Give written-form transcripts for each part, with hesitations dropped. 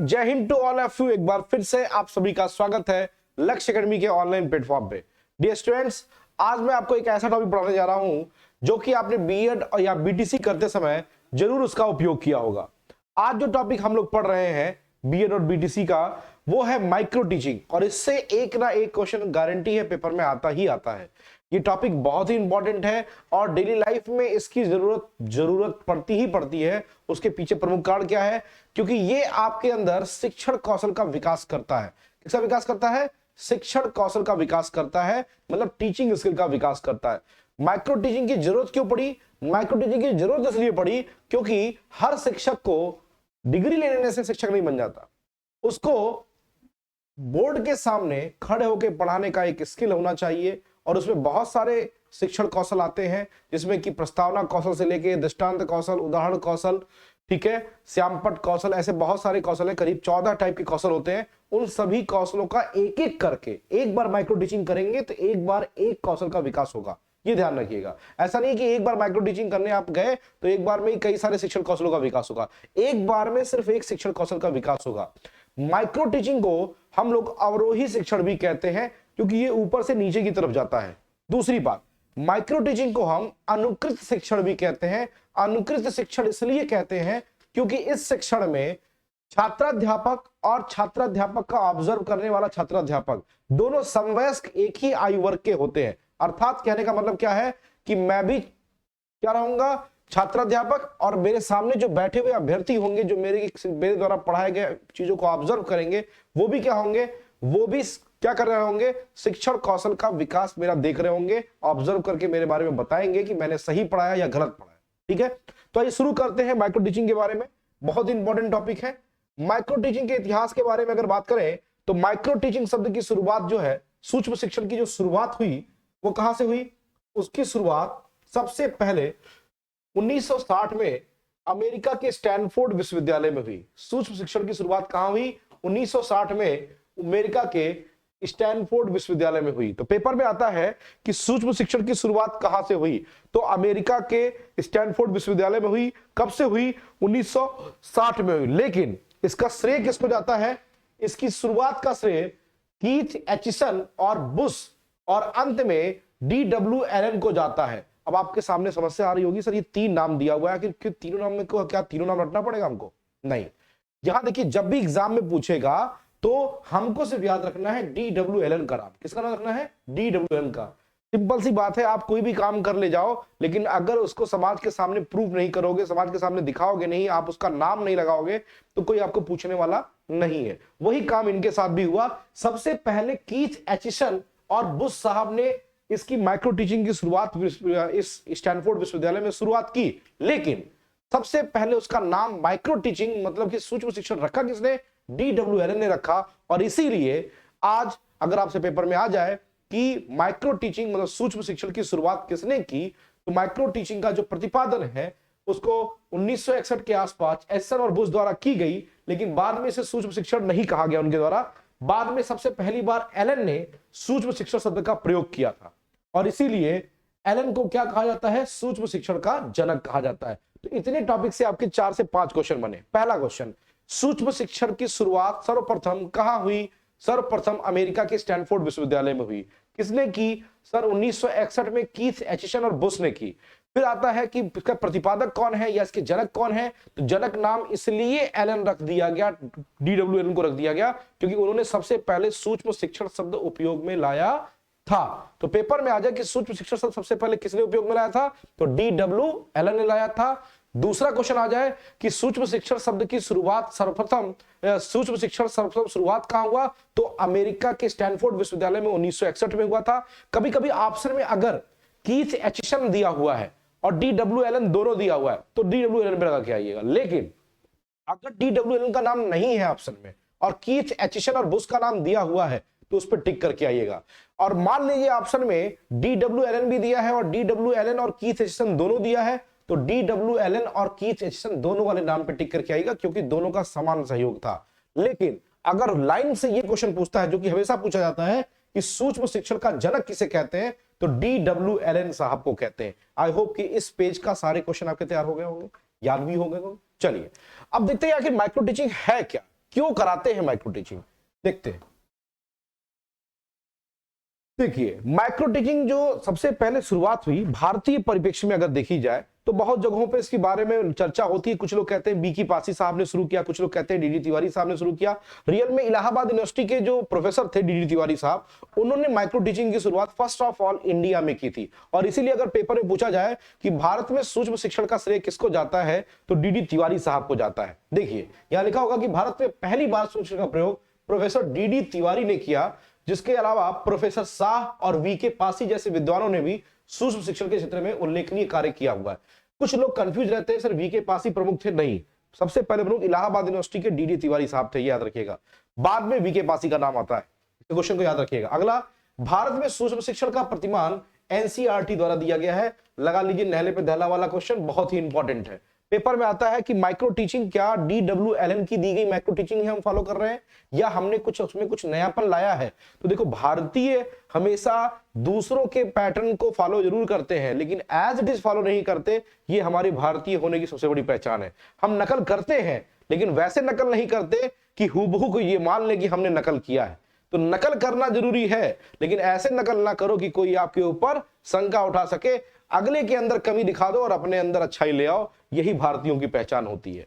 जय हिंद to all of you. एक बार फिर से आप सभी का स्वागत है लक्ष्य एकेडमी के ऑनलाइन प्लेटफॉर्म पे। डियर स्टूडेंट्स, आज मैं आपको एक ऐसा टॉपिक पढ़ाने जा रहा हूं जो कि आपने बीएड या बीटीसी करते समय जरूर उसका उपयोग किया होगा। आज जो टॉपिक हम लोग पढ़ रहे हैं बीएड और बीटीसी का, वो है माइक्रो टीचिंग, और इससे एक ना एक क्वेश्चन गारंटी है पेपर में आता ही आता है। ये टॉपिक बहुत ही इंपॉर्टेंट है और डेली लाइफ में इसकी जरूरत पड़ती ही पड़ती है। उसके पीछे प्रमुख कारण क्या है? क्योंकि ये आपके अंदर शिक्षण कौशल का विकास करता है। किसका विकास करता है? शिक्षण कौशल का विकास करता है, मतलब टीचिंग स्किल का विकास करता है। माइक्रो टीचिंग की जरूरत क्यों पड़ी? माइक्रो टीचिंग की जरूरत इसलिए पड़ी क्योंकि हर शिक्षक को डिग्री लेने से शिक्षक नहीं बन जाता। उसको बोर्ड के सामने खड़े होकर पढ़ाने का एक स्किल होना चाहिए, और उसमें बहुत सारे शिक्षण कौशल आते हैं, जिसमें कि प्रस्तावना कौशल से लेके दृष्टांत कौशल, उदाहरण कौशल, ठीक है, श्यामपट्ट कौशल, ऐसे बहुत सारे कौशल है। करीब 14 टाइप के कौशल होते हैं। उन सभी कौशलों का एक एक करके एक बार माइक्रो टीचिंग करेंगे तो एक बार एक कौशल का विकास होगा। ये ध्यान रखिएगा। ऐसा नहीं कि एक बार माइक्रो टीचिंग करने आप गए तो एक बार में ही कई सारे शिक्षण कौशलों का विकास होगा। एक बार में सिर्फ एक शिक्षण कौशल का विकास होगा। माइक्रो टीचिंग को हम लोग अवरोही शिक्षण भी कहते हैं, क्योंकि ये ऊपर से नीचे की तरफ जाता है। दूसरी बात, माइक्रो टीचिंग को हम अनुकृत शिक्षण भी कहते हैं। अनुकृत शिक्षण इसलिए कहते हैं क्योंकि इस शिक्षण में छात्राध्यापक और छात्राध्यापक का ऑब्जर्व करने वाला छात्राध्यापक दोनों समवयस्क एक ही आयु वर्ग के होते हैं। अर्थात कहने का मतलब क्या है कि मैं भी क्या रहूंगा, छात्राध्यापक, और मेरे सामने जो बैठे हुए अभ्यर्थी होंगे जो मेरे द्वारा पढ़ाए गए चीजों को ऑब्जर्व करेंगे, वो भी क्या होंगे, वो भी क्या कर रहे होंगे, शिक्षण कौशल का विकास मेरा देख रहे होंगे। ऑब्जर्व करके मेरे बारे में बताएंगे कि मैंने सही पढ़ाया या गलत पढ़ाया। ठीक है, तो आइए शुरू करते हैं माइक्रो टीचिंग के बारे में। बहुत इंपॉर्टेंट टॉपिक है। माइक्रो टीचिंग के इतिहास के बारे में अगर बात करें तो माइक्रो टीचिंग शब्द की शुरुआत जो है, सूक्ष्म शिक्षण की जो शुरुआत हुई वो कहां से हुई? उसकी शुरुआत सबसे पहले 1960 में अमेरिका के स्टैनफोर्ड विश्वविद्यालय में हुई। सूक्ष्म शिक्षण की शुरुआत कहां हुई? 1960 में अमेरिका के स्टैनफोर्ड विश्वविद्यालय में हुई। तो पेपर में आता है कि सूक्ष्म शिक्षण की शुरुआत कहां से हुई, तो अमेरिका के स्टैनफोर्ड विश्वविद्यालय में हुई। कब से हुई? 1960 में हुई। लेकिन इसका श्रेय किसको जाता है? इसकी शुरुआत का श्रेय कीथ एचिसन और बुश और अंत में DW एलन को जाता है। अब आपके सामने समस्या आ रही होगी, सर ये 3 नाम दिया हुआ है कि तीनों नाम में को क्या तीनों नाम रटना पड़ेगा हमको? नहीं, यहां देखिए, जब भी एग्जाम में पूछेगा तो हमको सिर्फ याद रखना है DW एलन का नाम। किसका नाम रखना है? DW एलन का। सिंपल सी बात है, आप कोई भी काम कर ले जाओ, लेकिन अगर उसको समाज के सामने प्रूव नहीं करोगे, समाज के सामने दिखाओगे नहीं, आप उसका नाम नहीं लगाओगे, तो कोई आपको पूछने वाला नहीं है। वही काम इनके साथ भी हुआ। सबसे पहले कीथ एचिसन और बुश साहब ने इसकी माइक्रो टीचिंग की शुरुआत इस स्टैनफोर्ड विश्वविद्यालय में शुरुआत की, लेकिन सबसे पहले उसका नाम माइक्रो टीचिंग मतलब कि सूक्ष्म शिक्षण रखा किसने? DW एलन ने रखा। और इसीलिए आज अगर आपसे पेपर में आ जाए कि माइक्रो टीचिंग मतलब सूक्ष्म शिक्षण की शुरुआत किसने की, तो माइक्रो टीचिंग का जो प्रतिपादन है उसको 1961 के आसपास एसन और बुश द्वारा की गई, लेकिन बाद में इसे सूक्ष्म शिक्षण नहीं कहा गया उनके द्वारा। बाद में सबसे पहली बार एलन ने सूक्ष्म शिक्षण शब्द का प्रयोग किया था, और इसीलिए एलन को क्या कहा जाता है? सूक्ष्म शिक्षण का जनक कहा जाता है। तो इतने टॉपिक से आपके 4 से 5 क्वेश्चन बने। पहला क्वेश्चन, सूक्ष्म शिक्षण की शुरुआत सर्वप्रथम कहां हुई? सर्वप्रथम अमेरिका के स्टैनफोर्ड विश्वविद्यालय में हुई। किसने की? सर 1961 में कीथ एचिसन और बुश ने की। फिर आता है कि इसका प्रतिपादक कौन है या इसके जनक कौन है? तो जनक नाम इसलिए एलन रख दिया गया, DW एलन को रख दिया गया, क्योंकि उन्होंने सबसे पहले सूक्ष्म शिक्षण शब्द उपयोग में लाया था। तो पेपर में आ जाए कि सूक्ष्म शिक्षण शब्द सबसे पहले किसने उपयोग में लाया था, तो DW एलन ने लाया था। दूसरा क्वेश्चन आ जाए कि सूक्ष्म शिक्षण शब्द की शुरुआत सर्वप्रथम शुरुआत कहां हुआ, तो अमेरिका के स्टैनफोर्ड विश्वविद्यालय में 1961 में हुआ था। कभी कभी ऑप्शन में अगर कीथ एचिसन दिया हुआ है और DW एलन दोनों दिया हुआ है तो DW एलन पे लगा के आइएगा। लेकिन अगर DW एलन का नाम नहीं है ऑप्शन में और कीथ एचिसन और बुश का नाम दिया हुआ है तो उस पर टिक करके आइएगा। और मान लीजिए ऑप्शन में DW एलन भी दिया है और DW एलन और कीथ एचिसन दोनों दिया है, तो DW एलन और कीथ एचिसन दोनों वाले नाम पे टिक करके आएगा, क्योंकि दोनों का समान सहयोग था। लेकिन अगर लाइन से ये क्वेश्चन पूछता है, जो कि हमेशा पूछा जाता है कि सूक्ष्म शिक्षण का जनक किसे कहते हैं, तो DW एलन साहब को कहते हैं। आई होप कि इस पेज का सारे क्वेश्चन आपके तैयार हो गए होंगे, याद भी हो गए होंगे। चलिए अब देखते हैं आखिर माइक्रो टीचिंग है क्या। क्यों कराते हैं माइक्रो टीचिंग, देखते हैं। देखिए, माइक्रो टीचिंग जो सबसे पहले शुरुआत हुई भारतीय परिप्रेक्ष्य में अगर देखी जाए तो बहुत जगहों पे इसके बारे में चर्चा होती है। कुछ लोग कहते हैं बीकी पासी साहब ने शुरू किया, कुछ लोग कहते हैं डीडी तिवारी साहब ने शुरू किया। रियल में इलाहाबाद यूनिवर्सिटी के जो प्रोफेसर थे डीडी तिवारी साहब, उन्होंने माइक्रो टीचिंग की शुरुआत फर्स्ट ऑफ ऑल इंडिया में की थी। और इसीलिए अगर पेपर में पूछा जाए कि भारत में सूक्ष्म शिक्षण का श्रेय किसको जाता है तो डीडी तिवारी साहब को जाता है। देखिए, यहां लिखा होगा कि भारत में पहली बार सूक्ष्म शिक्षण का प्रयोग प्रोफेसर डीडी तिवारी ने किया, जिसके अलावा प्रोफेसर शाह और वीके पासी जैसे विद्वानों ने भी सूक्ष्म शिक्षण के क्षेत्र में उल्लेखनीय कार्य किया हुआ है। कुछ लोग कंफ्यूज रहते हैं, सर वीके पासी प्रमुख थे, नहीं, सबसे पहले प्रमुख इलाहाबाद यूनिवर्सिटी के डीडी तिवारी साहब थे, याद रखिएगा। बाद में वीके पासी का नाम आता है, क्वेश्चन को याद रखिएगा। अगला, भारत में सूक्ष्म शिक्षण का प्रतिमान एनसीईआरटी द्वारा दिया गया है। लगा लीजिए नहले पे दहला वाला क्वेश्चन, बहुत ही इंपॉर्टेंट है। पेपर में आता है कि माइक्रो टीचिंग क्या DWLN की दी गई माइक्रो टीचिंग ही हम फॉलो कर रहे हैं या हमने कुछ उसमें कुछ नयापन लाया है। तो देखो, भारतीय हमेशा दूसरों के पैटर्न को फॉलो जरूर करते हैं लेकिन एज इट इज फॉलो नहीं करते। ये हमारे भारतीय होने की सबसे बड़ी पहचान है। हम नकल करते हैं लेकिन वैसे नकल नहीं करते कि हूबहू को ये मान ले कि हमने नकल किया है। तो नकल करना जरूरी है लेकिन ऐसे नकल ना करो कि कोई आपके ऊपर शंका उठा सके। अगले के अंदर कमी दिखा दो और अपने अंदर अच्छाई ले आओ, यही भारतीयों की पहचान होती है।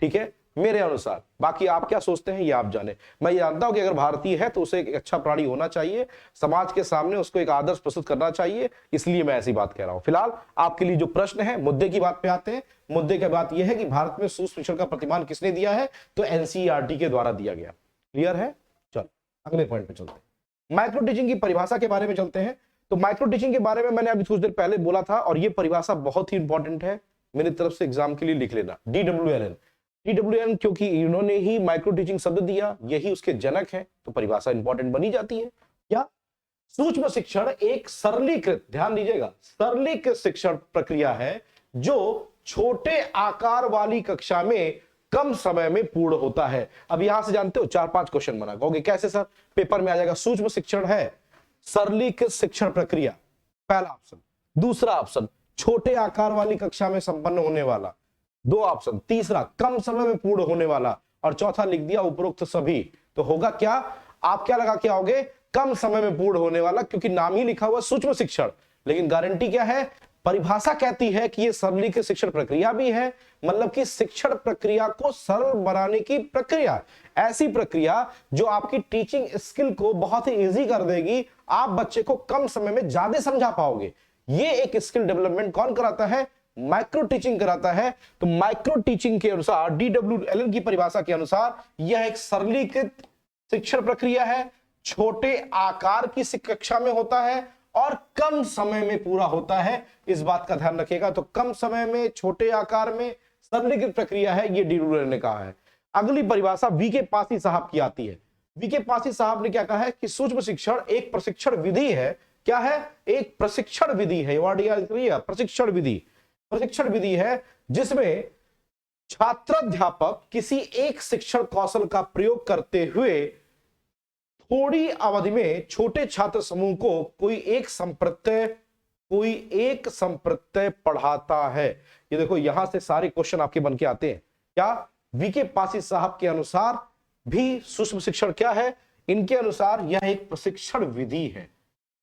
ठीक है, मेरे अनुसार। बाकी आप क्या सोचते हैं ये आप जाने। मैं ये जानता हूं कि अगर भारतीय है तो उसे एक अच्छा प्राणी होना चाहिए, समाज के सामने उसको एक आदर्श प्रस्तुत करना चाहिए, इसलिए मैं ऐसी बात कह रहा हूं। फिलहाल आपके लिए जो प्रश्न है, मुद्दे की बात पे आते हैं। मुद्दे की बात यह है कि भारत में सूक्ष्म शिक्षण का प्रतिमान किसने दिया है तो एनसीईआरटी के द्वारा दिया गया। क्लियर है? चलो अगले पॉइंट पे चलते हैं। माइक्रो टीचिंग की परिभाषा के बारे में चलते हैं। तो माइक्रो टीचिंग के बारे में मैंने अभी कुछ देर पहले बोला था और ये परिभाषा बहुत ही इंपॉर्टेंट है, मेरी तरफ से एग्जाम के लिए लिख लेना। DWLN क्योंकि इन्होंने ही माइक्रो टीचिंग शब्द दिया, यही उसके जनक है, तो परिभाषा इंपॉर्टेंट बनी जाती है। क्या सूक्ष्म शिक्षण एक सरलीकृत, ध्यान दीजिएगा, सरलीकृत शिक्षण प्रक्रिया है जो छोटे आकार वाली कक्षा में कम समय में पूर्ण होता है। अब यहां से जानते हो 4-5 क्वेश्चन बना, कहोगे कैसे सर, पेपर में आ जाएगा। सूक्ष्म शिक्षण है सरलीकृत शिक्षण प्रक्रिया, पहला ऑप्शन। दूसरा ऑप्शन, छोटे आकार वाली कक्षा में संपन्न होने वाला, 2 ऑप्शन। तीसरा, कम समय में पूर्ण होने वाला, और चौथा लिख दिया उपरोक्त सभी। तो होगा क्या, आप क्या लगा के आओगे, कम समय में पूर्ण होने वाला, क्योंकि नाम ही लिखा हुआ सूक्ष्म शिक्षण। लेकिन गारंटी क्या है, परिभाषा कहती है कि यह सरलीकृत शिक्षण प्रक्रिया भी है, मतलब कि शिक्षण प्रक्रिया को सरल बनाने की प्रक्रिया, ऐसी प्रक्रिया जो आपकी टीचिंग स्किल को बहुत ही इजी कर देगी, आप बच्चे को कम समय में ज्यादा समझा पाओगे। ये एक स्किल डेवलपमेंट कौन कराता है, माइक्रो टीचिंग कराता है। तो माइक्रो टीचिंग के अनुसार, DWLN की परिभाषा के अनुसार, यह एक सरलीकृत शिक्षण प्रक्रिया है, छोटे आकार की कक्षा में होता है और कम समय में पूरा होता है। इस बात का ध्यान रखिएगा। तो कम समय में, छोटे आकार में, सरलीकृत प्रक्रिया है, ये DWLN ने कहा है। अगली परिभाषा वीके पासी साहब की आती है। वीके पासी साहब ने क्या कहा है कि सूक्ष्म शिक्षण एक प्रशिक्षण विधि है। क्या है, एक प्रशिक्षण विधि है, प्रशिक्षण विधि, प्रशिक्षण विधि है जिसमें छात्राध्यापक किसी एक शिक्षण कौशल का प्रयोग करते हुए थोड़ी अवधि में छोटे छात्र समूह को कोई एक संप्रत्यय पढ़ाता है। ये देखो, यहां से सारे क्वेश्चन आपके बन के आते हैं। क्या वीके पासी साहब के अनुसार भी सूक्ष्म शिक्षण क्या है, इनके अनुसार यह एक प्रशिक्षण विधि है।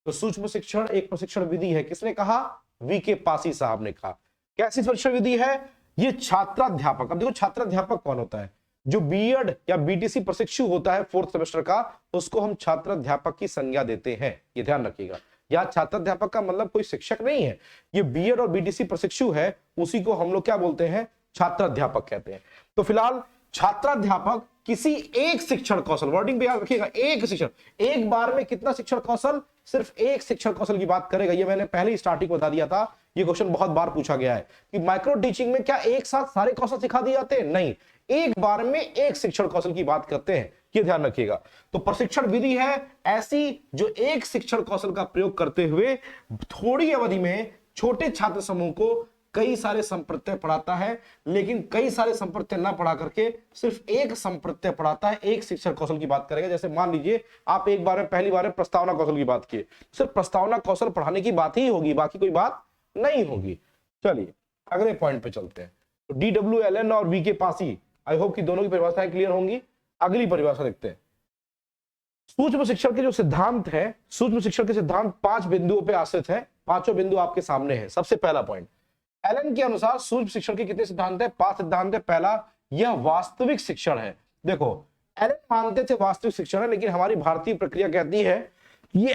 तो सूक्ष्म शिक्षण एक प्रशिक्षण विधि है, किसने कहा, वीके पासी साहब ने कहा। कैसी प्रशिक्षण विधि है, ये छात्राध्यापक, अब देखो छात्राध्यापक कौन होता है, जो बीएड या बीटीसी प्रशिक्षु होता है 4th सेमेस्टर का, उसको हम छात्राध्यापक की संज्ञा देते हैं। ये ध्यान रखिएगा, या छात्राध्यापक का मतलब कोई शिक्षक नहीं है, ये बीएड और बीटीसी प्रशिक्षु है, उसी को हम लोग क्या बोलते हैं, छात्राध्यापक कहते हैं। तो फिलहाल छात्राध्यापक किसी एक शिक्षण कौशल, वर्डिंग पे याद रखिएगा, एक शिक्षण, एक बार में कितना शिक्षण कौशल, सिर्फ एक शिक्षण कौशल की बात करेगा। ये मैंने पहले ही स्टार्टिंग बता दिया था, ये क्वेश्चन बहुत बार पूछा गया है कि माइक्रो टीचिंग में क्या एक साथ सारे कौशल सिखा दिए जाते हैं, नहीं, एक बार में एक शिक्षण कौशल की बात करते हैं, ये ध्यान रखिएगा। तो प्रशिक्षण विधि है ऐसी जो एक शिक्षण कौशल का प्रयोग करते हुए थोड़ी अवधि में छोटे छात्र समूह को कई सारे संप्रत्यय पढ़ाता है, लेकिन कई सारे संप्रत्यय ना पढ़ा करके सिर्फ एक संप्रत्यय पढ़ाता है, एक शिक्षण कौशल की बात करेगा। जैसे मान लीजिए आप एक बार में पहली बार में प्रस्तावना कौशल की बात किए, सिर्फ प्रस्तावना कौशल पढ़ाने की बात ही होगी, बाकी कोई बात नहीं होगी। चलिए अगले पॉइंट पे चलते हैं। तो DWLN और वीके पासी, आई होप कि दोनों की परिभाषाएं क्लियर होंगी। अगली परिभाषा देखते हैं। सूक्ष्म शिक्षण के जो सिद्धांत है, सूक्ष्म शिक्षण के सिद्धांत 5 बिंदुओं पे आश्रित है। पांचों बिंदु आपके सामने है। सबसे पहला पॉइंट, एलन के अनुसार सूक्ष्म शिक्षण के कितने सिद्धांत है? 5 सिद्धांत है। पहला, यह वास्तविक शिक्षण है। देखो, एलन मानते थे वास्तविक शिक्षण है, लेकिन हमारी भारतीय प्रक्रिया कहती है ये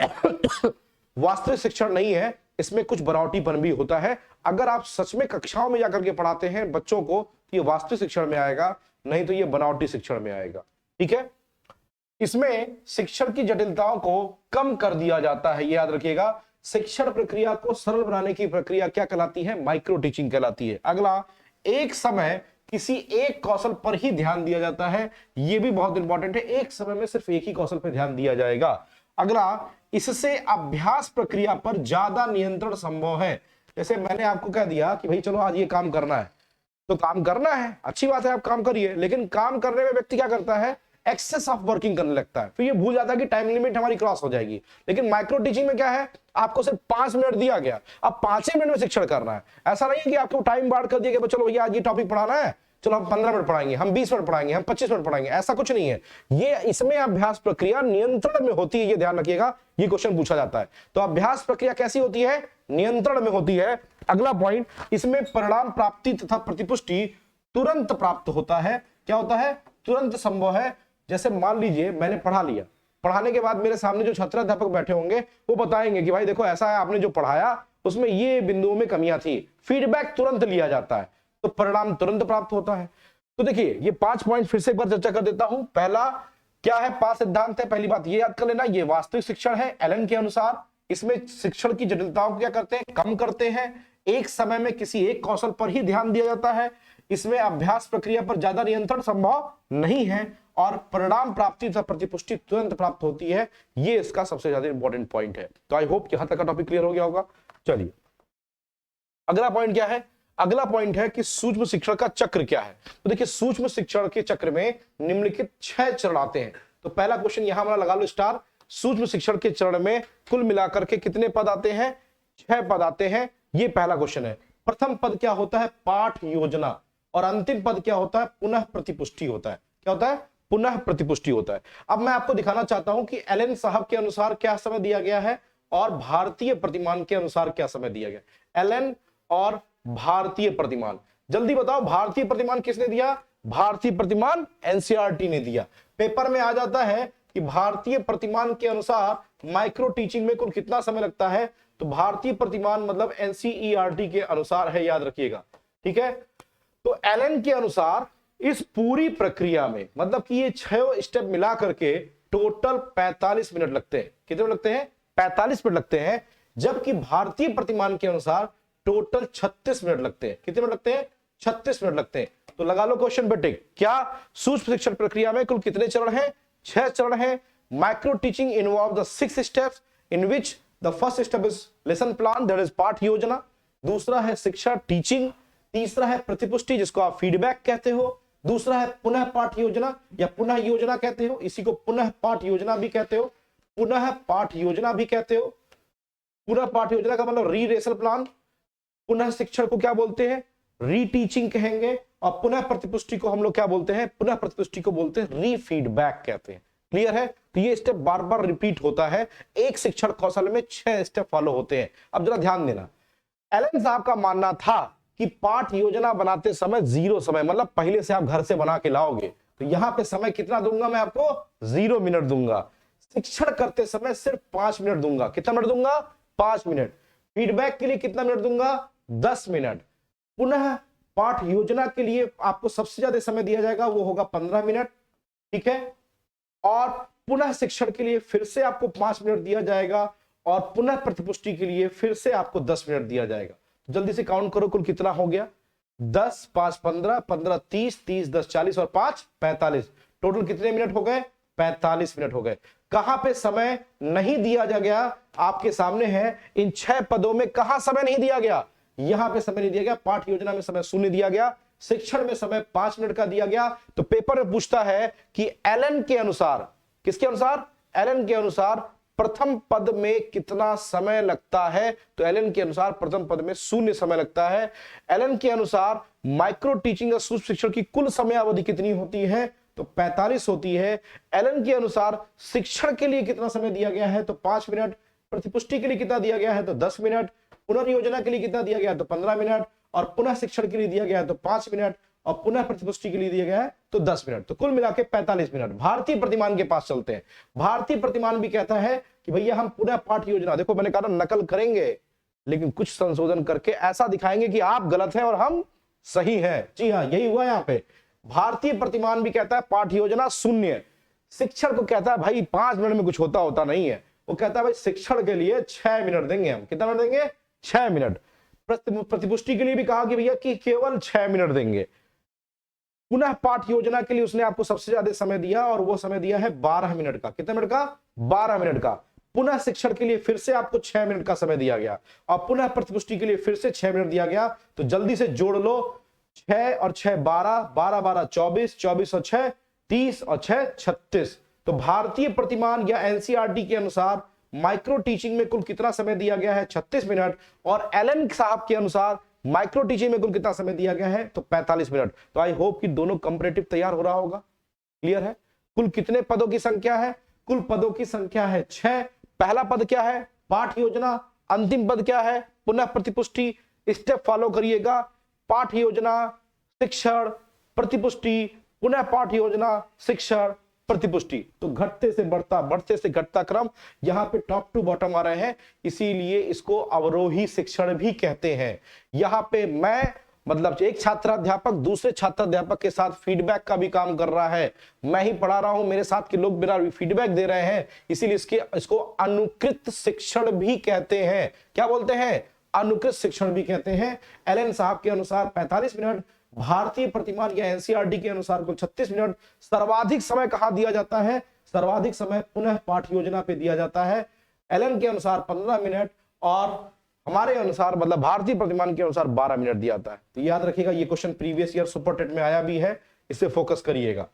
वास्तविक शिक्षण नहीं है, इसमें कुछ बनावटीपन भी होता है। अगर आप सच में कक्षाओं में जाकर के पढ़ाते हैं बच्चों को तो ये वास्तविक शिक्षण में आएगा, नहीं तो ये बनावटी शिक्षण में आएगा। ठीक है, इसमें शिक्षण की जटिलताओं को कम कर दिया जाता है। ये याद रखिएगा, शिक्षण प्रक्रिया को सरल बनाने की प्रक्रिया क्या कहलाती है? माइक्रो टीचिंग कहलाती है। अगला, एक समय किसी एक कौशल पर ही ध्यान दिया जाता है। यह भी बहुत इंपॉर्टेंट है, एक समय में सिर्फ एक ही कौशल पर ध्यान दिया जाएगा। अगला, इससे अभ्यास प्रक्रिया पर ज्यादा नियंत्रण संभव है। जैसे मैंने आपको कह दिया कि भाई चलो आज ये काम करना है, तो काम करना है, अच्छी बात है, आप काम करिए, लेकिन काम करने में व्यक्ति क्या करता है? एक्सेस ऑफ वर्किंग करने लगता है, फिर ये भूल जाता है कि टाइम लिमिट हमारी क्रॉस हो जाएगी। लेकिन माइक्रो टीचिंग में क्या है? आपको सिर्फ 5 मिनट दिया गया, अब 5 मिनट में शिक्षण करना है। ऐसा नहीं है कि आपको टाइम बांट कर दिया कि चलो भैया आज ये टॉपिक पढ़ाना है, चलो हम 15 मिनट पढ़ाएंगे, हम 20 मिनट पढ़ाएंगे, हम 25 मिनट पढ़ाएंगे, ऐसा कुछ नहीं है। ये इसमें अभ्यास प्रक्रिया नियंत्रण में होती है, ये ध्यान रखिएगा, ये क्वेश्चन पूछा जाता है। तो अभ्यास प्रक्रिया कैसी होती है? नियंत्रण में होती है। अगला पॉइंट, इसमें परिणाम प्राप्ति तथा प्रतिपुष्टि तुरंत प्राप्त होता है। क्या होता है? तुरंत संभव है। जैसे मान लीजिए मैंने पढ़ा लिया, पढ़ाने के बाद मेरे सामने जो छात्राध्यापक बैठे होंगे वो बताएंगे कि भाई देखो ऐसा है, आपने जो पढ़ाया उसमें ये बिंदुओं में कमियां थी, फीडबैक तुरंत लिया जाता है, तो परिणाम तुरंत प्राप्त होता है। तो देखिए ये 5 पॉइंट फिर से एक बार चर्चा कर देता हूं। पहला क्या है? 5 सिद्धांत है। पहली बात ये याद कर लेना, ये वास्तविक शिक्षण है एलन के अनुसार। इसमें शिक्षण की जटिलताओं को क्या करते हैं? कम करते हैं। एक समय में किसी एक कौशल पर ही ध्यान दिया जाता है। इसमें अभ्यास प्रक्रिया पर ज्यादा नियंत्रण संभव नहीं है और परिणाम प्राप्ति तथा प्रतिपुष्टि तुरंत प्राप्त होती है। ये इसका सबसे ज्यादा इंपॉर्टेंट पॉइंट है। तो आई होप यहां तक का टॉपिक क्लियर हो गया होगा। चलिए अगला पॉइंट क्या है? अगला पॉइंट है कि सूक्ष्म शिक्षण का चक्र क्या है। तो देखिए सूक्ष्म शिक्षण के चक्र में निम्नलिखित 6 चरण आते हैं। तो पहला क्वेश्चन यहां वाला लगा लो स्टार। सूक्ष्म शिक्षण के चरण में कुल मिलाकर के कितने पद आते हैं? 6 पद आते हैं। ये पहला क्वेश्चन है। प्रथम पद क्या होता है? पाठ योजना। और अंतिम पद क्या होता है? पुनः प्रतिपुष्टि होता है। क्या होता है? पुनः प्रतिपुष्टि होता है। अब मैं आपको दिखाना चाहता हूं कि एलन साहब के अनुसार क्या समय दिया गया है और भारतीय प्रतिमान के अनुसार क्या समय दिया गया। एलन और भारतीय प्रतिमान, जल्दी बताओ भारतीय प्रतिमान किसने दिया? भारतीय प्रतिमान एनसीईआरटी ने दिया। पेपर में आ जाता है कि भारतीय प्रतिमान के अनुसार माइक्रो टीचिंग में कुल कितना समय लगता है, तो भारतीय प्रतिमान मतलब एनसीईआरटी के अनुसार है, याद रखिएगा। ठीक है, तो एलन के अनुसार इस पूरी प्रक्रिया में मतलब कि ये 6 स्टेप मिला करके टोटल 45 मिनट लगते हैं। कितने लगते हैं? 45 मिनट लगते हैं। जबकि भारतीय प्रतिमान के अनुसार टोटल 36 मिनट लगते हैं। कितने मिनट लगते हैं? 36 मिनट लगते हैं। तो लगा लो क्वेश्चन बेटे, क्या सूक्ष्म शिक्षण प्रक्रिया में कुल कितने चरण हैं? 6 चरण हैं। Micro teaching involve the 6 steps in which the first step is lesson plan, that is पाठ योजना। दूसरा है शिक्षा टीचिंग। तीसरा है प्रतिपुष्टि जिसको आप फीडबैक कहते हो। दूसरा है पुनः पाठ योजना या पुनः योजना कहते हो, इसी को पुनः पाठ योजना भी कहते हो, पुनः पाठ योजना भी कहते हो। पुनः पाठ योजना का मतलब री रेसल प्लान। पुनः शिक्षण को क्या बोलते हैं? री टीचिंग कहेंगे। और पुनः प्रतिपुष्टि को हम लोग क्या बोलते हैं? पुनः प्रतिपुष्टि को बोलते हैं री फीडबैक कहते हैं। क्लियर है? तो ये स्टेप बार बार रिपीट होता है। एक शिक्षण कौशल में 6 स्टेप फॉलो होते हैं। अब जरा ध्यान देना, एलन साहब का मानना था कि पाठ योजना बनाते समय 0 समय, मतलब पहले से आप घर से बना के लाओगे, तो यहां पे समय कितना दूंगा मैं आपको? 0 मिनट दूंगा। शिक्षण करते समय सिर्फ 5 मिनट दूंगा। कितना मिनट दूंगा? 5 मिनट। फीडबैक के लिए कितना मिनट दूंगा? 10 मिनट। पुनः पाठ योजना के लिए आपको सबसे ज्यादा समय दिया जाएगा, वो होगा 15 मिनट। ठीक है, और पुनः शिक्षण के लिए फिर से आपको 5 मिनट दिया जाएगा और पुनः प्रतिपुष्टि के लिए फिर से आपको 10 मिनट दिया जाएगा। जल्दी से काउंट करो कुल कितना हो गया? 10 5 15 15 30 30 10 40 और 5 45। टोटल कितने मिनट हो गए? 45 मिनट हो गए। कहां पे समय नहीं दिया जा गया? आपके सामने है इन 6 पदों में कहां समय नहीं दिया गया? यहां पे समय नहीं दिया गया। पाठ योजना में समय 0 दिया गया, शिक्षण में समय 5 मिनट का दिया गया। तो पेपर में पूछता है कि एलन के अनुसार, किसके अनुसार? एलन के अनुसार प्रथम पद में कितना समय लगता है? तो एलन के अनुसार प्रथम पद में 0 समय लगता है। एलन के अनुसार माइक्रो टीचिंग या सूक्ष्म शिक्षण की कुल समय अवधि कितनी होती है? तो 45 होती है। एलन के अनुसार शिक्षण के लिए कितना समय दिया गया है, तो 5 मिनट। प्रतिपुष्टि के लिए कितना दिया गया है, तो 10 मिनट। पुनर्योजना के लिए कितना दिया गया है, तो 15 मिनट। और पुनः शिक्षण के लिए दिया गया है तो 5 मिनट, और पुनः प्रतिपुष्टि के लिए दिया गया है तो 10 मिनट। तो कुल मिला के 45 मिनट। भारतीय प्रतिमान के पास चलते हैं। भारतीय प्रतिमान भी कहता है कि भैया हम पुनः पाठ योजना, देखो मैंने कहा नकल करेंगे लेकिन कुछ संशोधन करके ऐसा दिखाएंगे कि आप गलत हैं और हम सही हैं। जी हाँ, यही हुआ यहाँ पे। भारतीय प्रतिमान भी कहता है पाठ योजना शून्य। शिक्षण को कहता है भाई 5 मिनट में कुछ होता नहीं है। वो कहता है भाई शिक्षण के लिए 6 मिनट देंगे हम। कितना मिनट देंगे, 6 मिनट। प्रतिपुष्टि के लिए भी कहा कि भैया कि केवल 6 मिनट देंगे। पुनः पाठ योजना के लिए उसने आपको सबसे ज्यादा समय दिया और वो समय दिया है 12 मिनट का। कितने मिनट का, 12 मिनट का। पुनः शिक्षण के लिए फिर से आपको 6 मिनट का समय दिया गया और पुनः प्रतिपुष्टि के लिए फिर से 6 मिनट दिया गया। तो जल्दी से जोड़ लो, 6 और 6 12, 12 12 24, 24 और 6 30 और 6 36। तो भारतीय प्रतिमान या एनसीईआरटी के अनुसार माइक्रो टीचिंग में कुल कितना समय दिया गया है, 36 मिनट। और एलन साहब के अनुसार माइक्रो टीचिंग में कुल कितना समय दिया गया है, तो 45 मिनट। तो आई होप कि दोनों कंपैरेटिव तैयार हो रहा होगा। क्लियर है। कुल कितने पदों की संख्या है, कुल पदों की संख्या है 6। पहला पद क्या है, पाठ योजना। अंतिम पद क्या है, पुनः प्रतिपुष्टि। स्टेप फॉलो करिएगा, पाठ योजना, शिक्षण, प्रतिपुष्टि, पुनः पाठ योजना, शिक्षण, प्रतिपुष्टि। तो घटते से बढ़ता, बढ़ते से घटता क्रम, यहां पे टॉप टू बॉटम आ रहे हैं, इसीलिए इसको अवरोही शिक्षण भी कहते हैं। यहां पे मैं मतलब एक छात्राध्यापक दूसरे छात्राध्यापक के साथ फीडबैक का भी काम कर रहा है। मैं ही पढ़ा रहा हूं, मेरे साथ के लोग मेरा फीडबैक दे रहे हैं, इसीलिए इसको अनुकृत शिक्षण भी कहते हैं। क्या बोलते हैं, अनुकृत शिक्षण भी कहते हैं। एलन साहब के अनुसार 45 मिनट, भारतीय प्रतिमान या एनसीईआरटी के अनुसार कुल 36 मिनट। सर्वाधिक समय कहां दिया जाता है, सर्वाधिक समय पुनः पाठ योजना पे दिया जाता है। एलन के अनुसार 15 मिनट और हमारे अनुसार मतलब भारतीय प्रतिमान के अनुसार 12 मिनट दिया जाता है। तो याद रखिएगा, ये question previous year super TET में आया भी है, इसे फोकस करिएगा।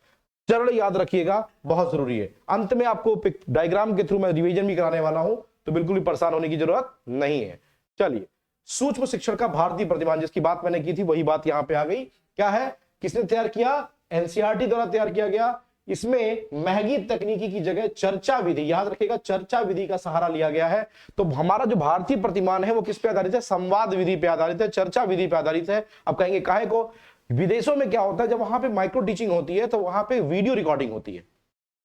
चरण याद रखिएगा, बहुत जरूरी है। अंत में आपको डायग्राम के थ्रू मैं रिवीजन भी कराने वाला हूं, तो बिल्कुल भी परेशान होने की जरूरत नहीं है। चलिए, सूक्ष्म शिक्षण का भारतीय प्रतिमान, जिसकी बात मैंने की थी वही बात यहां पे आ गई। क्या है, किसने तैयार किया, एनसीईआरटी द्वारा तैयार किया गया। इसमें महंगी तकनीकी की जगह चर्चा विधि, याद रखिएगा चर्चा विधि का सहारा लिया गया है। तो हमारा जो भारतीय प्रतिमान है वो किस पे आधारित है, संवाद विधि पे आधारित है, चर्चा विधि पे आधारित है। अब कहेंगे काहे को, विदेशों में क्या होता है, जब वहां पे माइक्रो टीचिंग होती है तो वहां पे वीडियो रिकॉर्डिंग होती है।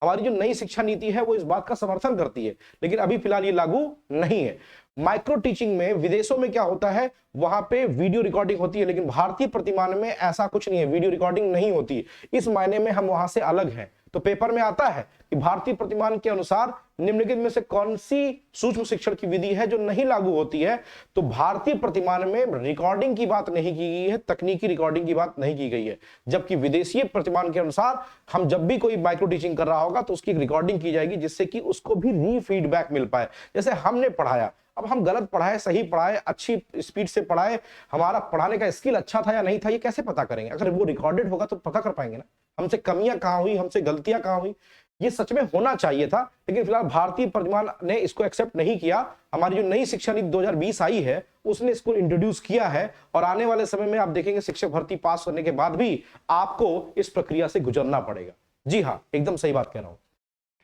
हमारी जो नई शिक्षा नीति है वो इस बात का समर्थन करती है, लेकिन अभी फिलहाल ये लागू नहीं है। माइक्रो टीचिंग में विदेशों में क्या होता है, वहां पे वीडियो रिकॉर्डिंग होती है, लेकिन भारतीय प्रतिमान में ऐसा कुछ नहीं है, वीडियो रिकॉर्डिंग नहीं होती। इस मायने में हम वहां से अलग हैं। तो पेपर में आता है कि भारतीय प्रतिमान के अनुसार निम्नलिखित में से कौन सी सूक्ष्म शिक्षण की विधि है जो नहीं लागू होती है। तो भारतीय प्रतिमान में रिकॉर्डिंग की बात नहीं की गई है, तकनीकी रिकॉर्डिंग की बात नहीं की गई है। जबकि विदेशी प्रतिमान के अनुसार हम जब भी कोई माइक्रो टीचिंग कर रहा होगा तो उसकी रिकॉर्डिंग की जाएगी, जिससे कि उसको भी री फीडबैक मिल पाए। जैसे हमने पढ़ाया, अब हम गलत पढ़ाए, सही पढ़ाए, अच्छी स्पीड से पढ़ाए, हमारा पढ़ाने का स्किल अच्छा था या नहीं था, ये कैसे पता करेंगे। अगर वो रिकॉर्डेड होगा तो पता कर पाएंगे ना, हमसे कमियां कहां हुई, हमसे गलतियां कहां हुई। ये सच में होना चाहिए था, लेकिन फिलहाल भारतीय प्रतिमान ने इसको एक्सेप्ट नहीं किया। हमारी जो नई शिक्षा नीति 2020 आई है उसने इसको इंट्रोड्यूस किया है, और आने वाले समय में आप देखेंगे शिक्षक भर्ती पास करने के बाद भी आपको इस प्रक्रिया से गुजरना पड़ेगा। जी हाँ, एकदम सही बात कह रहा हूं।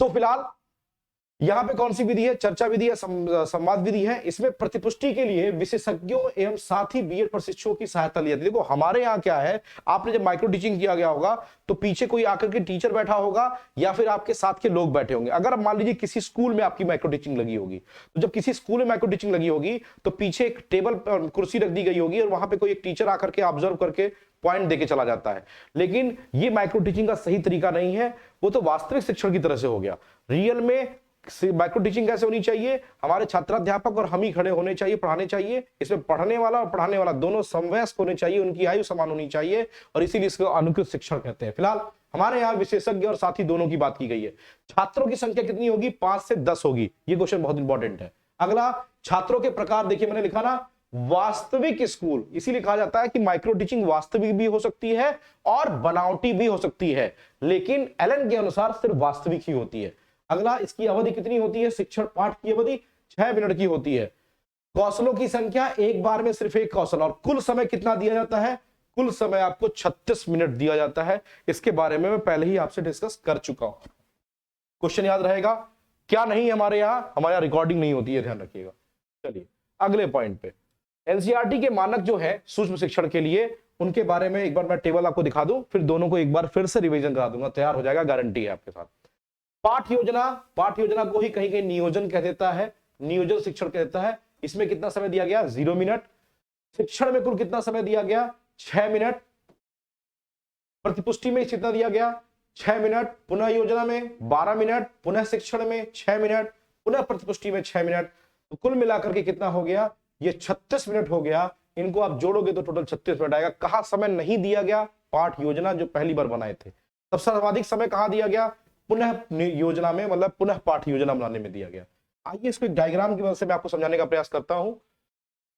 तो फिलहाल यहां पे कौन सी विधि है, चर्चा विधि है, संवाद विधि है। इसमें प्रतिपुष्टि के लिए विशेषज्ञों एवं साथ ही बीएड प्रशिक्षुओं की सहायता ली जाती है। देखो हमारे यहाँ क्या है, आपने जब माइक्रो टीचिंग किया गया होगा तो पीछे कोई आकर के टीचर बैठा होगा या फिर आपके साथ के लोग बैठे होंगे। अगर मान लीजिए किसी स्कूल में आपकी माइक्रो टीचिंग लगी होगी, तो जब किसी स्कूल में माइक्रो टीचिंग लगी होगी तो पीछे एक टेबल कुर्सी रख दी गई होगी और वहां पे कोई एक टीचर आकर के ऑब्जर्व करके पॉइंट देके चला जाता है। लेकिन ये माइक्रो टीचिंग का सही तरीका नहीं है, वो तो वास्तविक शिक्षण की तरह से हो गया। रियल में माइक्रो टीचिंग कैसे होनी चाहिए, हमारे छात्राध्यापक और हम ही खड़े होने चाहिए, पढ़ाने चाहिए। इसमें पढ़ने वाला और पढ़ाने वाला दोनों समवयस्क होने चाहिए, उनकी आयु समान होनी चाहिए, और इसीलिए इसको अनुकृत शिक्षण कहते हैं। फिलहाल हमारे यहाँ विशेषज्ञ और साथी दोनों की बात की गई है। छात्रों की संख्या कितनी होगी, 5 से 10 होगी। ये क्वेश्चन बहुत इंपॉर्टेंट है। अगला, छात्रों के प्रकार, देखिए मैंने लिखा ना वास्तविक स्कूल, इसीलिए कहा जाता है कि माइक्रो टीचिंग वास्तविक भी हो सकती है और बनावटी भी हो सकती है, लेकिन एलन के अनुसार सिर्फ वास्तविक ही होती है। अगला, इसकी अवधि कितनी होती है, शिक्षण पाठ की अवधि 6 मिनट की होती है। कौशलों की संख्या, एक बार में सिर्फ एक कौशल, और कुल समय कितना दिया जाता है, कुल समय आपको 36 मिनट दिया जाता है। इसके बारे में मैं पहले ही आपसे डिस्कस कर चुका हूं। क्वेश्चन याद रहेगा क्या? नहीं, हमारे यहाँ रिकॉर्डिंग नहीं होती है, ध्यान रखिएगा। चलिए अगले पॉइंट पे, एनसीईआरटी के मानक जो है सूक्ष्म शिक्षण के लिए, उनके बारे में एक बार मैं टेबल आपको दिखा दूं, फिर दोनों को एक बार फिर से रिवीजन करा दूंगा, तैयार हो जाएगा, गारंटी है आपके साथ। पाठ योजना को ही कहीं कहीं नियोजन कह देता है, नियोजन शिक्षण कह देता है। इसमें कितना समय दिया गया? 0 मिनट। शिक्षण में कुल कितना समय दिया गया? 6 मिनट। प्रतिपुष्टि में कितना दिया गया? 6 मिनट। पुनः योजना में 12 मिनट, पुनः शिक्षण में 6 मिनट, पुनः प्रतिपुष्टि में 6 मिनट। तो कुल मिलाकर के कितना हो गया? ये 36 मिनट हो गया। इनको आप जोड़ोगे तो टोटल 36 मिनट आएगा। कहां समय नहीं दिया गया? पाठ योजना जो पहली बार बनाए थे। तब सर्वाधिक समय कहां दिया गया? पुनः योजना में, मतलब पुनः पाठ योजना बनाने में दिया गया। आइए इसको एक डायग्राम की मदद से मैं आपको समझाने का प्रयास करता हूं।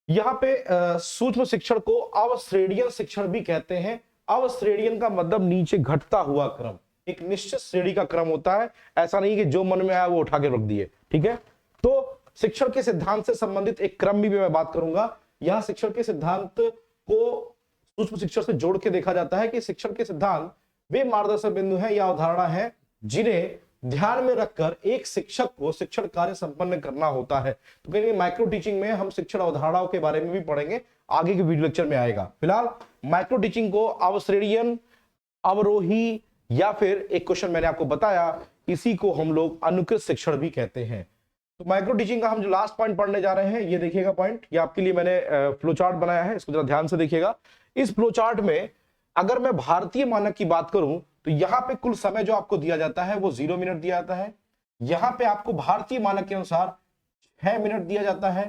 यहाँ पे सूक्ष्म शिक्षण को अवश्रेणीय शिक्षण भी कहते हैं। अवश्रेणीय का मतलब नीचे घटता हुआ क्रम, एक निश्चित श्रेणी का क्रम होता है। ऐसा नहीं कि जो मन में आया वो उठा के रख दिए, ठीक है। तो शिक्षण के सिद्धांत से संबंधित एक क्रम भी मैं बात करूंगा। यहाँ शिक्षण के सिद्धांत को सूक्ष्म शिक्षण से जोड़ के देखा जाता है कि शिक्षण के सिद्धांत वे मार्गदर्शक बिंदु हैं या अवधारणा है जिन्हें ध्यान में रखकर एक शिक्षक को शिक्षण कार्य संपन्न करना होता है। तो कहीं माइक्रो टीचिंग में हम शिक्षण अवधारणाओं के बारे में भी पढ़ेंगे, आगे के वीडियो लेक्चर में आएगा। फिलहाल माइक्रो टीचिंग को अवश्रेणीय, अवरोही या फिर एक क्वेश्चन मैंने आपको बताया, इसी को हम लोग अनुकृत शिक्षण भी कहते हैं। तो माइक्रो टीचिंग का हम जो लास्ट पॉइंट पढ़ने जा रहे हैं, ये देखिएगा पॉइंट, ये आपके लिए मैंने फ्लो चार्ट बनाया है, इसको जरा ध्यान से देखिएगा। इस फ्लो चार्ट में अगर मैं भारतीय मानक की बात करूं तो यहाँ पे कुल समय जो आपको दिया जाता है वो 0 मिनट दिया जाता है। यहाँ पे आपको भारतीय मानक के अनुसार 6 मिनट दिया जाता है।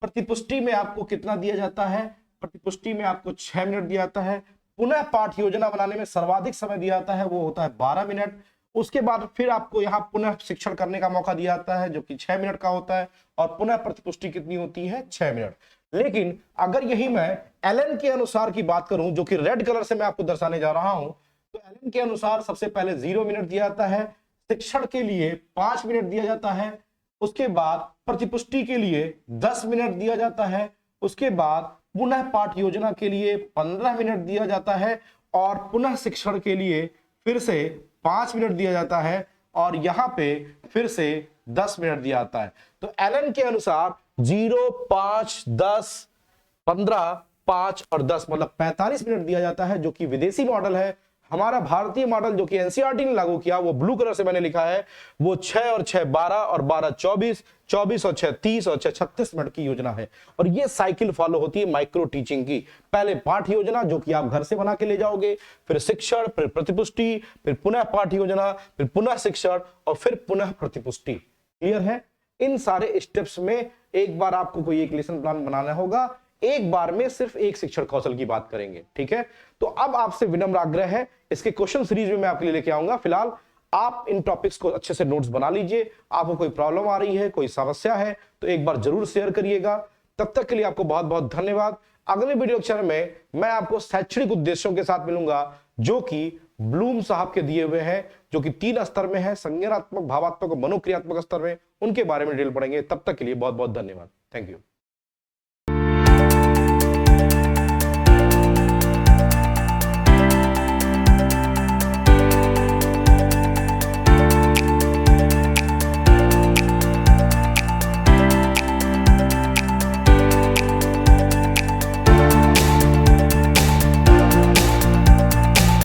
प्रतिपुष्टि में आपको कितना दिया जाता है? प्रतिपुष्टि में आपको 6 मिनट दिया जाता है। पुनः पाठ योजना बनाने में सर्वाधिक समय दिया जाता है, वो होता है 12 मिनट। उसके बाद फिर आपको यहाँ पुनः शिक्षण करने का मौका दिया जाता है जो कि 6 मिनट का होता है, और पुनः प्रतिपुष्टि कितनी होती है? 6 मिनट। लेकिन अगर यही मैं एलन के अनुसार की बात करूं, जो कि रेड कलर से मैं आपको दर्शाने जा रहा हूं, तो एलन के अनुसार सबसे पहले 0 मिनट दिया जाता है, शिक्षण के लिए 5 मिनट दिया जाता है, उसके बाद प्रतिपुष्टि के लिए 10 मिनट दिया जाता है, उसके बाद पुनः पाठ योजना के लिए 15 मिनट दिया जाता है, और पुनः शिक्षण के लिए फिर से 5 मिनट दिया जाता है, और यहां पे फिर से 10 मिनट दिया जाता है। तो एलन के अनुसार 0, 5, 10, 15, 5 और 10 मतलब 45 मिनट दिया जाता है, जो कि विदेशी मॉडल है। हमारा भारतीय मॉडल जो कि एनसीईआरटी ने लागू किया, वो ब्लू कलर से मैंने लिखा है, वो 6 और 6 12 और 12 24, 24 और 6 30 और 6 36 मिनट की योजना है। और ये साइकिल फॉलो होती है माइक्रो टीचिंग की। पहले पाठ योजना जो कि आप घर से बना के ले जाओगे, फिर शिक्षण, फिर प्रतिपुष्टि, फिर पुनः पाठ योजना, फिर पुनः शिक्षण और फिर पुनः प्रतिपुष्टि। क्लियर है? इन सारे स्टेप्स में एक बार आपको कोई एक लेसन प्लान बनाना होगा, एक बार में सिर्फ एक शिक्षण कौशल की बात करेंगे, ठीक है। तो अब आपसे विनम्र आग्रह है, इसके क्वेश्चन सीरीज में मैं आपके लिए लेके आऊंगा। फिलहाल आप इन टॉपिक्स को अच्छे से नोट्स बना लीजिए। आपको कोई प्रॉब्लम आ रही है, कोई समस्या है, तो एक बार जरूर शेयर करिएगा। तब तक के लिए आपको बहुत बहुत धन्यवाद। अगले वीडियो लेक्चर में मैं आपको शैक्षणिक उद्देश्यों के साथ मिलूंगा, जो कि ब्लूम साहब के दिए हुए हैं, जो कि 3 स्तर में है, संज्ञानात्मक, भावात्मक और मनोक्रियात्मक स्तर में। उनके बारे में डिटेल पढ़ेंगे। तब तक के लिए बहुत बहुत धन्यवाद। Thank you.